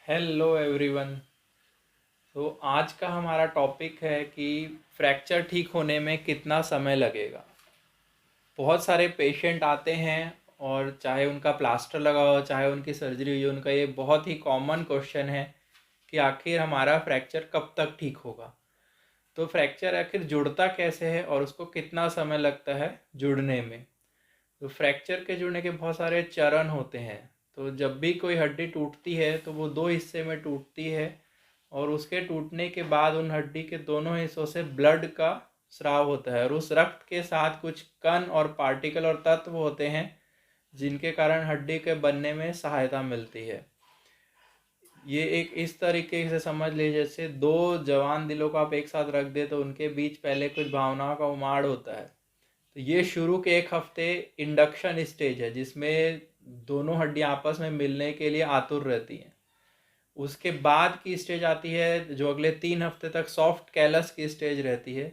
Hello everyone. तो आज का हमारा टॉपिक है कि फ्रैक्चर ठीक होने में कितना समय लगेगा। बहुत सारे पेशेंट आते हैं और चाहे उनका प्लास्टर लगा हो चाहे उनकी सर्जरी हुई हो, उनका ये बहुत ही कॉमन क्वेश्चन है कि आखिर हमारा फ्रैक्चर कब तक ठीक होगा। तो फ्रैक्चर आखिर जुड़ता कैसे है और उसको कितना समय लगता है जुड़ने में। तो फ्रैक्चर के जुड़ने के बहुत सारे चरण होते हैं। तो जब भी कोई हड्डी टूटती है तो वो दो हिस्से में टूटती है और उसके टूटने के बाद उन हड्डी के दोनों हिस्सों से ब्लड का स्राव होता है और उस रक्त के साथ कुछ कण और पार्टिकल और तत्व होते हैं जिनके कारण हड्डी के बनने में सहायता मिलती है। ये एक इस तरीके से समझ लीजिए, जैसे दो जवान दिलों को आप एक साथ रख दे तो उनके बीच पहले कुछ भावनाओं का उमाड़ होता है। तो ये शुरू के एक हफ्ते इंडक्शन स्टेज है जिसमें दोनों हड्डियां आपस में मिलने के लिए आतुर रहती हैं। उसके बाद की स्टेज आती है जो अगले 3 हफ्ते तक सॉफ्ट कैलस की स्टेज रहती है।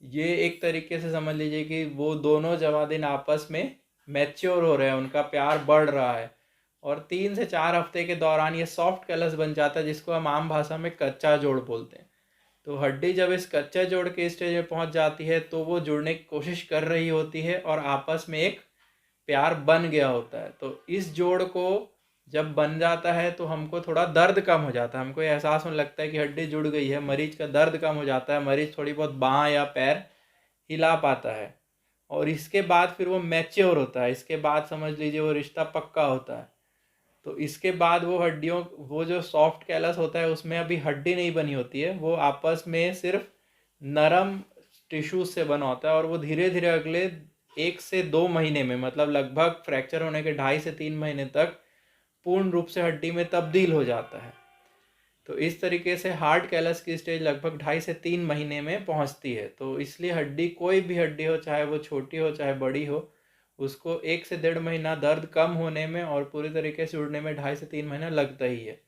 ये एक तरीके से समझ लीजिए कि वो दोनों जवादिन आपस में मैच्योर हो रहे हैं, उनका प्यार बढ़ रहा है। और 3 से 4 हफ्ते के दौरान ये सॉफ्ट कैलस बन जाता है जिसको हम आम भाषा में कच्चा जोड़ बोलते हैं। तो हड्डी जब इस कच्चे जोड़ के स्टेज में पहुंच जाती है तो वो जुड़ने की कोशिश कर रही होती है और आपस में एक प्यार बन गया होता है। तो इस जोड़ को जब बन जाता है तो हमको थोड़ा दर्द कम हो जाता है, हमको ये एहसास होने लगता है कि हड्डी जुड़ गई है, मरीज का दर्द कम हो जाता है, मरीज थोड़ी बहुत बाँह या पैर हिला पाता है। और इसके बाद फिर वो मैच्योर होता है, इसके बाद समझ लीजिए वो रिश्ता पक्का होता है। तो इसके बाद वो हड्डियों वो जो सॉफ्ट कैलस होता है उसमें अभी हड्डी नहीं बनी होती है, वो आपस में सिर्फ नरम टिश्यूज से बना होता है और वो धीरे धीरे अगले 1 से 2 महीने में, मतलब लगभग फ्रैक्चर होने के 2.5 से 3 महीने तक पूर्ण रूप से हड्डी में तब्दील हो जाता है। तो इस तरीके से हार्ड कैलस की स्टेज लगभग 2.5 से 3 महीने में पहुंचती है। तो इसलिए हड्डी, कोई भी हड्डी हो, चाहे वो छोटी हो चाहे बड़ी हो, उसको 1 से 1.5 महीना दर्द कम होने में और पूरी तरीके से जुड़ने में 2.5 से 3 महीना लगता ही है।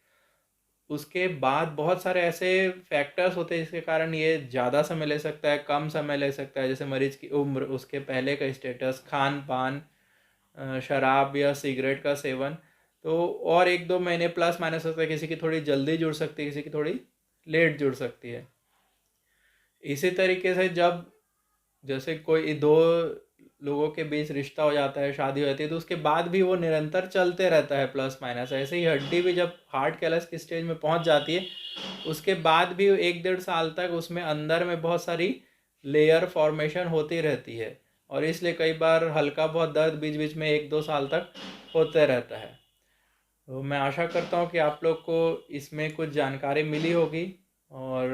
उसके बाद बहुत सारे ऐसे फैक्टर्स होते हैं जिसके कारण ये ज़्यादा समय ले सकता है, कम समय ले सकता है, जैसे मरीज की उम्र, उसके पहले का स्टेटस, खान पान, शराब या सिगरेट का सेवन। तो और 1-2 महीने प्लस माइनस होता है, किसी की थोड़ी जल्दी जुड़ सकती है, किसी की थोड़ी लेट जुड़ सकती है। इसी तरीके से जब जैसे कोई दो लोगों के बीच रिश्ता हो जाता है, शादी हो जाती है, तो उसके बाद भी वो निरंतर चलते रहता है प्लस माइनस। ऐसे ही हड्डी भी जब हार्ड कैलस की स्टेज में पहुंच जाती है उसके बाद भी 1-1.5 साल तक उसमें अंदर में बहुत सारी लेयर फॉर्मेशन होती रहती है और इसलिए कई बार हल्का बहुत दर्द बीच बीच में 1-2 साल तक होते रहता है। तो मैं आशा करता हूँ कि आप लोग को इसमें कुछ जानकारी मिली होगी। और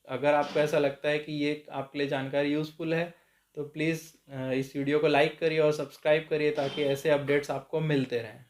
अगर आपको ऐसा लगता है कि ये आपके लिए जानकारी यूज़फुल है तो प्लीज़ इस वीडियो को लाइक करिए और सब्सक्राइब करिए ताकि ऐसे अपडेट्स आपको मिलते रहें।